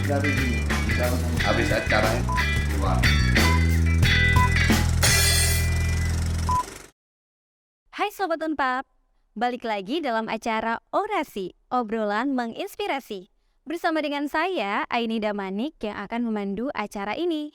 dari dalam habis acaranya keluar. Hai Sobat Unpad, balik lagi dalam acara Orasi, obrolan menginspirasi. Bersama dengan saya, Aini Damanik yang akan memandu acara ini.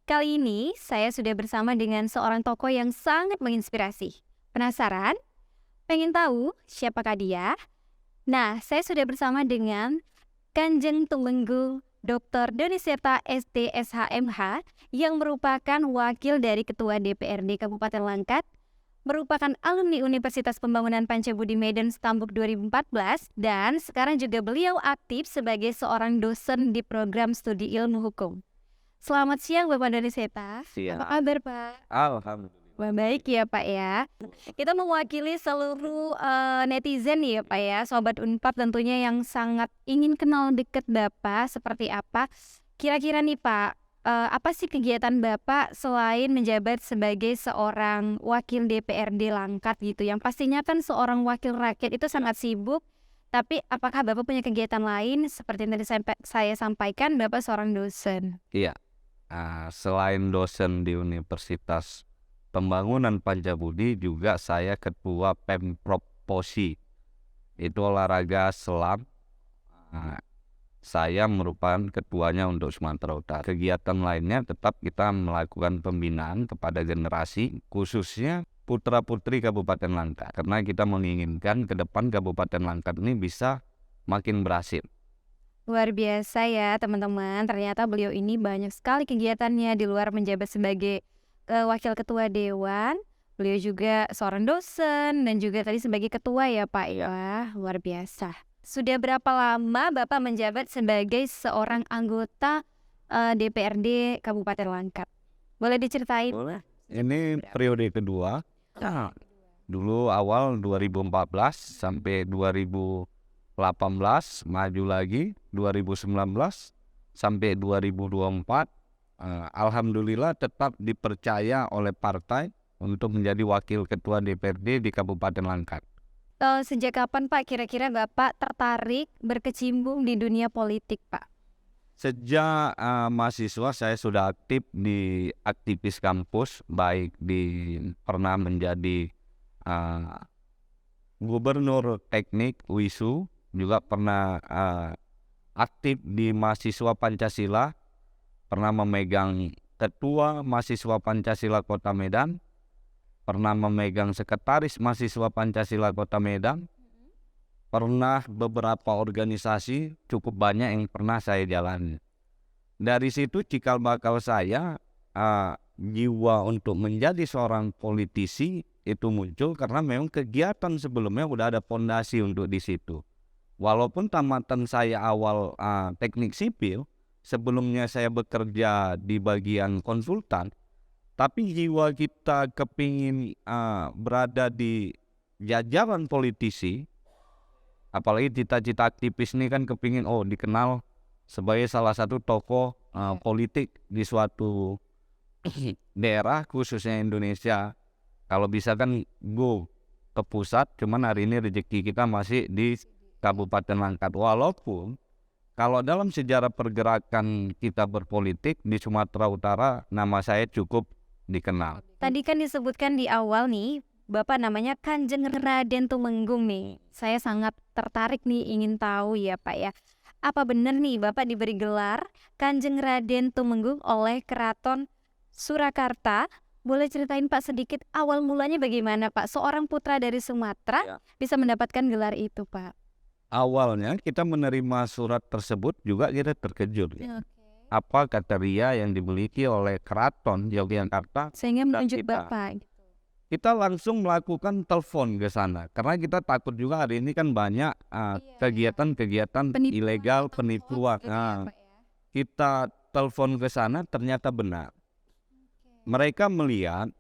Kali ini, saya sudah bersama dengan seorang tokoh yang sangat menginspirasi. Penasaran? Pengen tahu siapakah dia? Nah, saya sudah bersama dengan Kanjeng Tumenggung Dr. Doni Seta SD SHMH yang merupakan wakil dari Ketua DPRD Kabupaten Langkat, merupakan alumni Universitas Pembangunan Pancabudi Medan Stambuk 2014 dan sekarang juga beliau aktif sebagai seorang dosen di program studi ilmu hukum. Selamat siang Bapak Doni Seta. Siang. Apa kabar Pak? Alhamdulillah. Wah, baik ya Pak ya. Kita mewakili seluruh netizen ya Pak ya, Sobat Unpad tentunya yang sangat ingin kenal dekat Bapak seperti apa. Kira-kira nih Pak, apa sih kegiatan Bapak selain menjabat sebagai seorang wakil DPRD Langkat gitu, yang pastinya kan seorang wakil rakyat itu sangat sibuk, tapi apakah Bapak punya kegiatan lain seperti yang tadi saya sampaikan, Bapak seorang dosen? Iya. Selain dosen di Universitas Pembangunan Pancabudi, juga saya ketua Pemprov POSI. Itu olahraga selam. Saya merupakan ketuanya untuk Sumatera Utara. Kegiatan lainnya tetap kita melakukan pembinaan kepada generasi, khususnya putra-putri Kabupaten Langkat. Karena kita menginginkan ke depan Kabupaten Langkat ini bisa makin berhasil. Luar biasa ya teman-teman, ternyata beliau ini banyak sekali kegiatannya di luar menjabat sebagai wakil ketua dewan. Beliau juga seorang dosen dan juga tadi sebagai ketua ya Pak ya, luar biasa. Sudah berapa lama Bapak menjabat sebagai seorang anggota DPRD Kabupaten Langkat? Boleh diceritain? Boleh. Ini periode kedua. Dulu awal 2014 sampai 2018, maju lagi 2019 sampai 2024. Alhamdulillah tetap dipercaya oleh partai untuk menjadi wakil ketua DPRD di Kabupaten Langkat. Sejak kapan Pak kira-kira Bapak tertarik berkecimpung di dunia politik Pak? Sejak mahasiswa saya sudah aktif di aktivis kampus, baik pernah menjadi gubernur teknik WISU, juga pernah aktif di mahasiswa Pancasila, pernah memegang ketua mahasiswa Pancasila Kota Medan, pernah memegang sekretaris mahasiswa Pancasila Kota Medan, pernah beberapa organisasi, cukup banyak yang pernah saya jalani. Dari situ cikal bakal saya, jiwa untuk menjadi seorang politisi itu muncul karena memang kegiatan sebelumnya udah ada fondasi untuk di situ. Walaupun tamatan saya awal teknik sipil, sebelumnya saya bekerja di bagian konsultan, tapi jiwa kita kepingin berada di jajaran politisi, apalagi cita-cita aktivis ini kan kepingin dikenal sebagai salah satu tokoh politik di suatu daerah, khususnya Indonesia. Kalau bisa kan go ke pusat, cuman hari ini rezeki kita masih di Kabupaten Langkat. Walaupun kalau dalam sejarah pergerakan kita berpolitik di Sumatera Utara, nama saya cukup dikenal. Tadi kan disebutkan di awal nih, Bapak namanya Kanjeng Raden Tumenggung nih. Saya sangat tertarik nih ingin tahu ya Pak ya. Apa benar nih Bapak diberi gelar Kanjeng Raden Tumenggung oleh Keraton Surakarta? Boleh ceritain Pak sedikit awal mulanya bagaimana Pak? Seorang putra dari Sumatera bisa mendapatkan gelar itu Pak. Awalnya kita menerima surat tersebut juga kita terkejut. Apa kriteria yang dimiliki oleh Keraton Yogyakarta Sehingga menunjuk kita. Bapak. Kita langsung melakukan telepon ke sana karena kita takut juga hari ini kan banyak kegiatan-kegiatan ilegal, penipuan. Kita telepon ke sana ternyata benar. Mereka melihat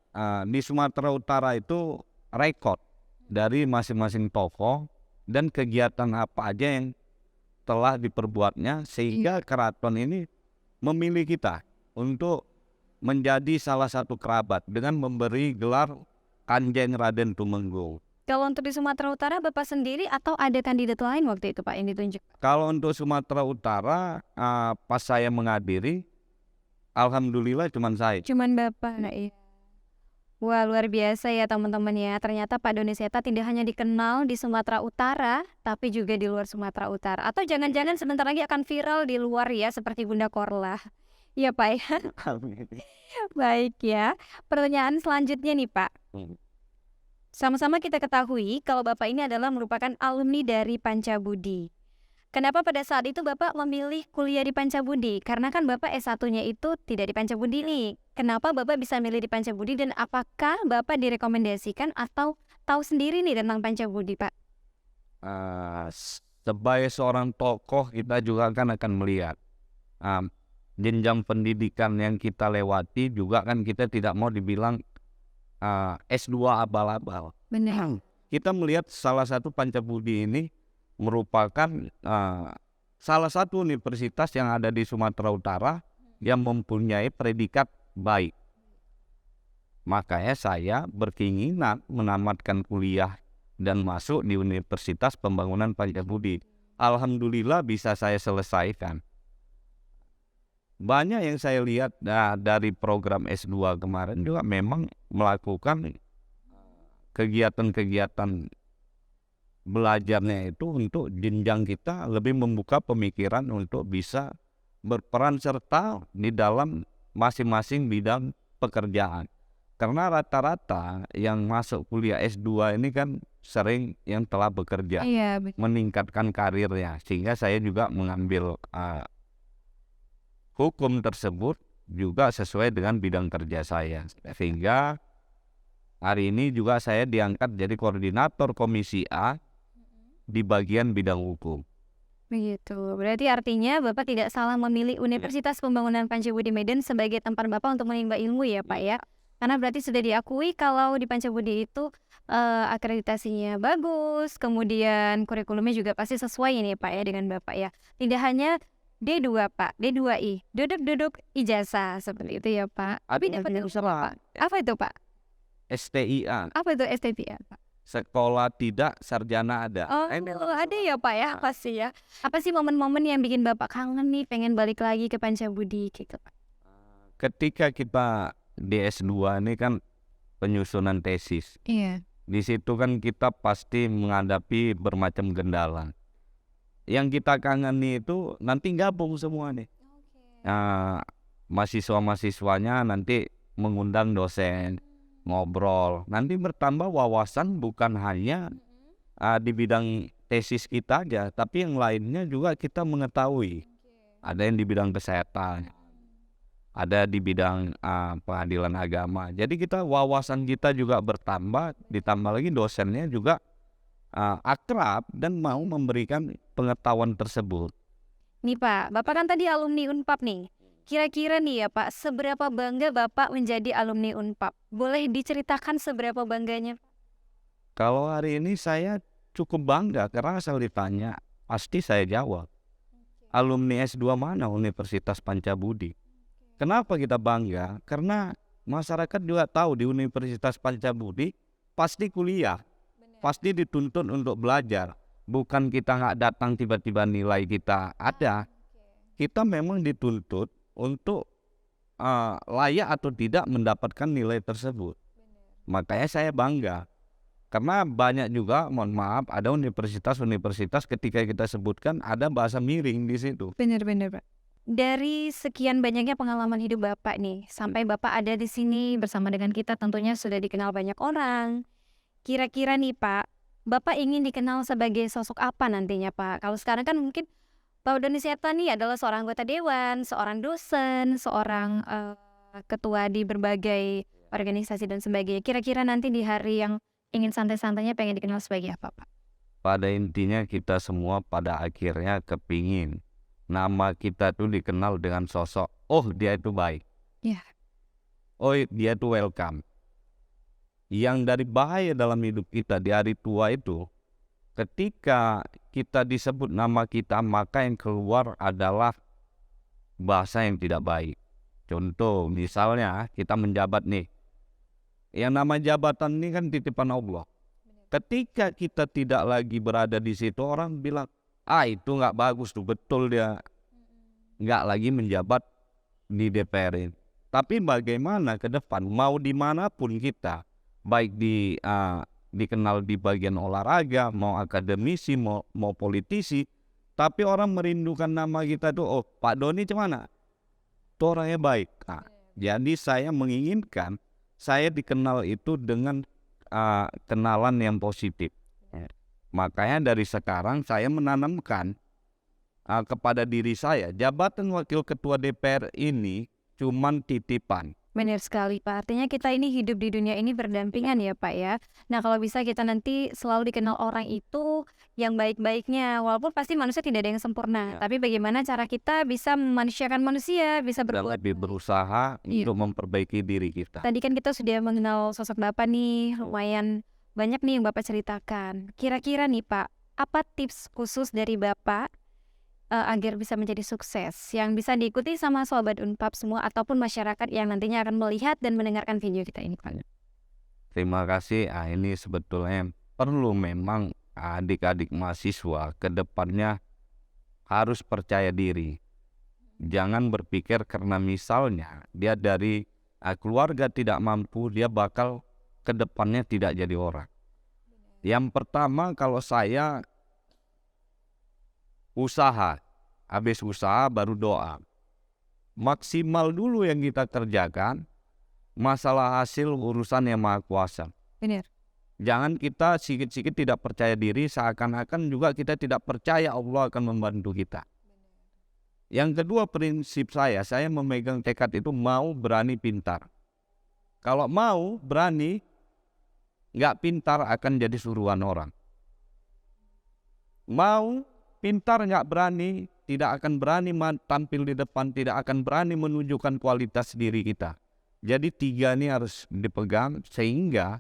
di Sumatera Utara itu rekod dari masing-masing tokoh dan kegiatan apa aja yang telah diperbuatnya, sehingga keraton ini memilih kita untuk menjadi salah satu kerabat dengan memberi gelar Kanjeng Raden Tumenggung. Kalau untuk di Sumatera Utara Bapak sendiri atau ada kandidat lain waktu itu Pak yang ditunjuk? Kalau untuk Sumatera Utara, pas saya menghadiri, alhamdulillah cuman saya. Cuman Bapak, iya. Wah, luar biasa ya teman-teman ya. Ternyata Pak Doni Seta tidak hanya dikenal di Sumatera Utara, tapi juga di luar Sumatera Utara. Atau jangan-jangan sebentar lagi akan viral di luar ya, seperti Bunda Korla. Iya Pak ya. Baik ya. Pertanyaan selanjutnya nih Pak. Sama-sama kita ketahui kalau Bapak ini adalah merupakan alumni dari Pancabudi. Kenapa pada saat itu Bapak memilih kuliah di Pancabudi? Karena kan Bapak S1-nya itu tidak di Pancabudi nih. Kenapa Bapak bisa milih di Pancabudi dan apakah Bapak direkomendasikan atau tahu sendiri nih tentang Pancabudi, Pak? Sebagai seorang tokoh kita juga kan akan melihat jenjang pendidikan yang kita lewati juga kan kita tidak mau dibilang S2 abal-abal. Benar. Kita melihat salah satu Pancabudi ini merupakan salah satu universitas yang ada di Sumatera Utara yang mempunyai predikat baik. Makanya saya berkeinginan menamatkan kuliah dan masuk di Universitas Pembangunan Pancabudi. Alhamdulillah bisa saya selesaikan. Banyak yang saya lihat dari program S2 kemarin juga memang melakukan kegiatan-kegiatan belajarnya itu untuk jenjang kita lebih membuka pemikiran untuk bisa berperan serta di dalam masing-masing bidang pekerjaan. Karena rata-rata yang masuk kuliah S2 ini kan sering yang telah bekerja, Iya, betul. meningkatkan karirnya. Sehingga saya juga mengambil hukum tersebut juga sesuai dengan bidang kerja saya. Sehingga hari ini juga saya diangkat jadi koordinator Komisi A di bagian bidang hukum. Begitu. Berarti artinya Bapak tidak salah memilih Universitas Pembangunan Pancabudi Medan sebagai tempat Bapak untuk menimba ilmu ya, Pak ya. Karena berarti sudah diakui kalau di Pancabudi itu akreditasinya bagus, kemudian kurikulumnya juga pasti sesuai ini Pak ya dengan Bapak ya. Tidak hanya D2 Pak, D2I, duduk-duduk ijazah seperti itu ya Pak. Tapi Ada dapat yang ilmu salah. Pak. Apa itu Pak? STIA, Apa itu STPA Pak? sekolah tidak sarjana ada. Oh, ada ya Pak ya, pasti ya. Apa sih momen-momen yang bikin Bapak kangen nih, pengen balik lagi ke Pancabudi gitu Pak? Ketika kita di S2 ini kan penyusunan tesis. Iya. Di situ kan kita pasti menghadapi bermacam kendala. Yang kita kangeni itu nanti gabung semua nih. Mahasiswa-mahasiswanya nanti mengundang dosen, ngobrol. Nanti bertambah wawasan bukan hanya di bidang tesis kita aja, tapi yang lainnya juga kita mengetahui. Ada yang di bidang kesehatan, ada di bidang pengadilan agama. Jadi wawasan kita juga bertambah, ditambah lagi dosennya juga akrab dan mau memberikan pengetahuan tersebut. Nih Pak, Bapak kan tadi alumni Unpap nih. Kira-kira nih ya Pak, seberapa bangga Bapak menjadi alumni Unpap? Boleh diceritakan seberapa bangganya? Kalau hari ini saya cukup bangga karena asal ditanya pasti saya jawab. Alumni S2 mana Universitas Pancabudi? Kenapa kita bangga? Karena masyarakat juga tahu di Universitas Pancabudi pasti kuliah, pasti dituntut untuk belajar. Bukan kita nggak datang tiba-tiba nilai kita ada. Kita memang dituntut untuk layak atau tidak mendapatkan nilai tersebut. Makanya saya bangga. Karena banyak juga, mohon maaf, ada universitas-universitas ketika kita sebutkan ada bahasa miring di situ. Benar-benar Pak. Dari sekian banyaknya pengalaman hidup Bapak nih, sampai Bapak ada di sini bersama dengan kita tentunya sudah dikenal banyak orang. Kira-kira nih Pak, Bapak ingin dikenal sebagai sosok apa nantinya Pak? Kalau sekarang kan mungkin Pak Doni Seta nih adalah seorang anggota dewan, seorang dosen, seorang ketua di berbagai organisasi dan sebagainya. Kira-kira nanti di hari yang ingin santai-santainya pengen dikenal sebagai apa Pak? Pada intinya kita semua pada akhirnya kepingin nama kita tuh dikenal dengan sosok, oh dia itu baik, oh dia itu welcome. Yang dari bahaya dalam hidup kita di hari tua itu, ketika kita disebut nama kita maka yang keluar adalah bahasa yang tidak baik. Contoh misalnya kita menjabat nih, yang nama jabatan ini kan titipan Allah. Ketika kita tidak lagi berada di situ, orang bilang, itu nggak bagus tuh, betul dia nggak lagi menjabat di DPR ini. Tapi bagaimana ke depan, mau dimanapun kita, baik dikenal di bagian olahraga, mau akademisi, mau politisi, tapi orang merindukan nama kita tuh, oh Pak Doni gimana? Itu orangnya baik. Jadi saya menginginkan saya dikenal itu dengan kenalan yang positif. Makanya dari sekarang saya menanamkan kepada diri saya, jabatan wakil ketua DPR ini cuman titipan. Benar sekali Pak, artinya kita ini hidup di dunia ini berdampingan ya Pak ya. Nah kalau bisa kita nanti selalu dikenal orang itu yang baik-baiknya, walaupun pasti manusia tidak ada yang sempurna, tapi bagaimana cara kita bisa memanusiakan manusia, bisa Dan berbuat lebih berusaha untuk memperbaiki diri kita. Tadi kan kita sudah mengenal sosok Bapak nih, lumayan banyak nih yang Bapak ceritakan. Kira-kira nih Pak, apa tips khusus dari Bapak agar bisa menjadi sukses yang bisa diikuti sama sobat Unpap semua ataupun masyarakat yang nantinya akan melihat dan mendengarkan video kita ini Pak? Terima kasih. Ini sebetulnya perlu memang adik-adik mahasiswa ke depannya harus percaya diri. Jangan berpikir karena misalnya dia dari keluarga tidak mampu, dia bakal ke depannya tidak jadi orang. Yang pertama, kalau saya usaha, habis usaha baru doa. Maksimal dulu yang kita kerjakan, masalah hasil urusan yang Maha Kuasa. Benar. Jangan kita sikit-sikit tidak percaya diri, seakan-akan juga kita tidak percaya Allah akan membantu kita. Yang kedua, prinsip saya memegang tekad itu mau, berani, pintar. Kalau mau, berani, nggak pintar akan jadi suruhan orang. Mau, pintar, nggak berani, tidak akan berani tampil di depan, tidak akan berani menunjukkan kualitas diri kita. Jadi tiga ini harus dipegang sehingga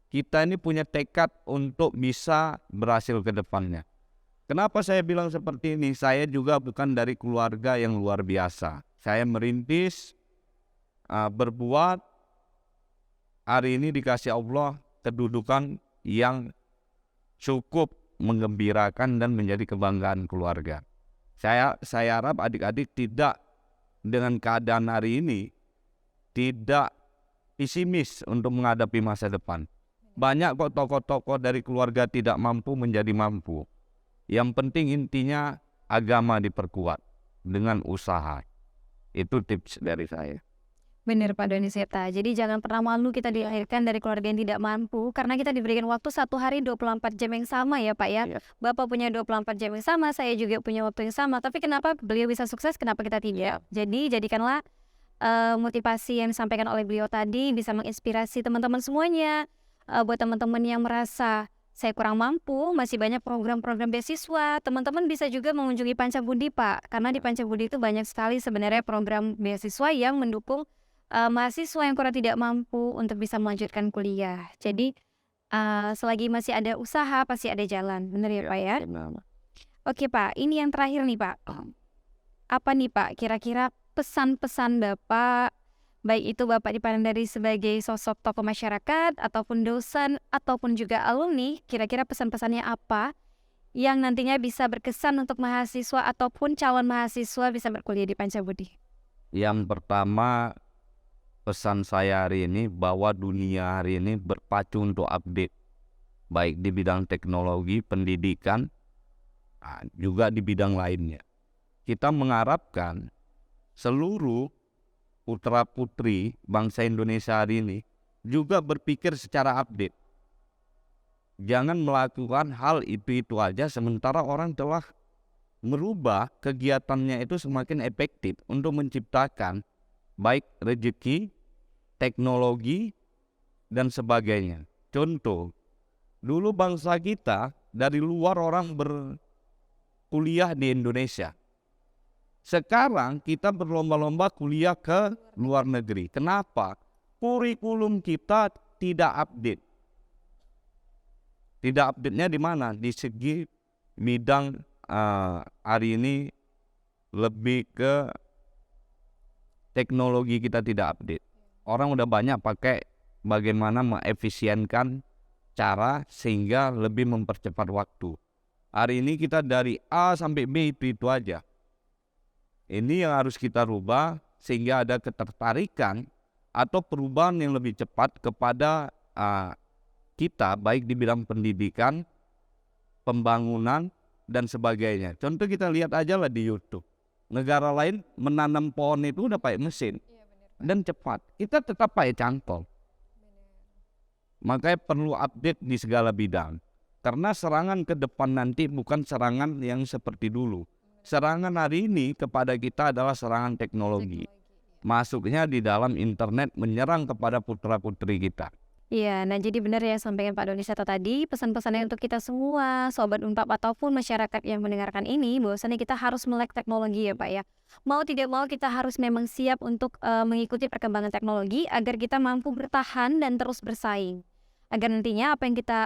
kita ini punya tekad untuk bisa berhasil ke depannya. Kenapa saya bilang seperti ini? Saya juga bukan dari keluarga yang luar biasa. Saya merintis, berbuat, hari ini dikasih Allah kedudukan yang cukup menggembirakan dan menjadi kebanggaan keluarga. Saya harap adik-adik tidak dengan keadaan hari ini tidak pesimis untuk menghadapi masa depan. Banyak kok tokoh-tokoh dari keluarga tidak mampu menjadi mampu. Yang penting intinya agama diperkuat dengan usaha. Itu tips dari saya. Benar Pak Doni Seta. Jadi jangan pernah malu kita dilahirkan dari keluarga yang tidak mampu, karena kita diberikan waktu 1 hari 24 jam yang sama ya Pak ya. Bapak punya 24 jam yang sama, saya juga punya waktu yang sama. Tapi kenapa beliau bisa sukses, kenapa kita tidak? Jadi jadikanlah motivasi yang disampaikan oleh beliau tadi bisa menginspirasi teman-teman semuanya. Buat teman-teman yang merasa saya kurang mampu, masih banyak program-program beasiswa. Teman-teman bisa juga mengunjungi Pancabudi Pak, karena di Pancabudi itu banyak sekali sebenarnya program beasiswa yang mendukung mahasiswa yang kurang tidak mampu untuk bisa melanjutkan kuliah. Jadi selagi masih ada usaha pasti ada jalan, benar ya Pak ya? Oke Pak, ini yang terakhir nih Pak. Apa nih Pak kira-kira pesan-pesan Bapak, baik itu Bapak dipandang dari sebagai sosok tokoh masyarakat ataupun dosen ataupun juga alumni, kira-kira pesan-pesannya apa yang nantinya bisa berkesan untuk mahasiswa ataupun calon mahasiswa bisa berkuliah di Pancabudi? Yang pertama, pesan saya hari ini bahwa dunia hari ini berpacu untuk update, baik di bidang teknologi, pendidikan, juga di bidang lainnya. Kita mengharapkan seluruh putra-putri bangsa Indonesia hari ini juga berpikir secara update. Jangan melakukan hal itu aja sementara orang telah merubah kegiatannya itu semakin efektif untuk menciptakan baik rezeki, teknologi, dan sebagainya. Contoh, dulu bangsa kita dari luar orang berkuliah di Indonesia. Sekarang kita berlomba-lomba kuliah ke luar negeri. Kenapa? Kurikulum kita tidak update. Tidak update-nya di mana? Di segi bidang hari ini lebih ke teknologi kita tidak update. Orang udah banyak pakai bagaimana mengefisienkan cara sehingga lebih mempercepat waktu. Hari ini kita dari A sampai B itu aja. Ini yang harus kita rubah sehingga ada ketertarikan atau perubahan yang lebih cepat kepada kita, baik di bidang pendidikan, pembangunan, dan sebagainya. Contoh kita lihat aja lah di YouTube. Negara lain menanam pohon itu udah pakai mesin dan cepat. Kita tetap pakai cangkol. Makanya perlu update di segala bidang. Karena serangan ke depan nanti bukan serangan yang seperti dulu. Serangan hari ini kepada kita adalah serangan teknologi. Masuknya di dalam internet menyerang kepada putra-putri kita. Iya, nah jadi benar ya sampaikan Pak Doni Seto tadi, pesan-pesannya untuk kita semua, Sobat Unpad ataupun masyarakat yang mendengarkan ini, bahwasannya kita harus melek teknologi ya Pak ya. Mau tidak mau kita harus memang siap untuk mengikuti perkembangan teknologi agar kita mampu bertahan dan terus bersaing. Agar nantinya apa yang kita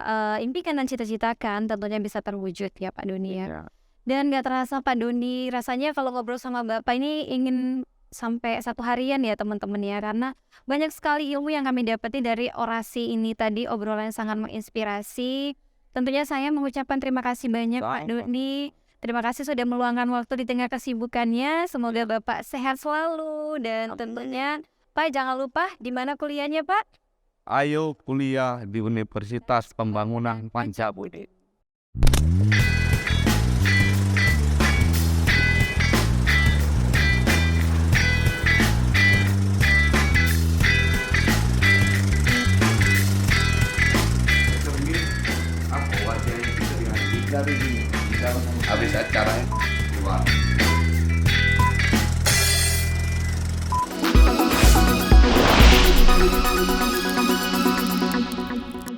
impikan dan cita-citakan tentunya bisa terwujud ya Pak Doni ya. Dan gak terasa Pak Doni, rasanya kalau ngobrol sama Bapak ini ingin sampai 1 harian ya teman-teman ya, karena banyak sekali ilmu yang kami dapati dari orasi ini tadi, obrolan yang sangat menginspirasi. Tentunya saya mengucapkan terima kasih banyak Pak Doni. Terima kasih sudah meluangkan waktu di tengah kesibukannya. Semoga Bapak sehat selalu dan tentunya Pak jangan lupa di mana kuliahnya Pak? Ayo kuliah di Universitas Pembangunan Pancabudi. Habis acaranya keluar.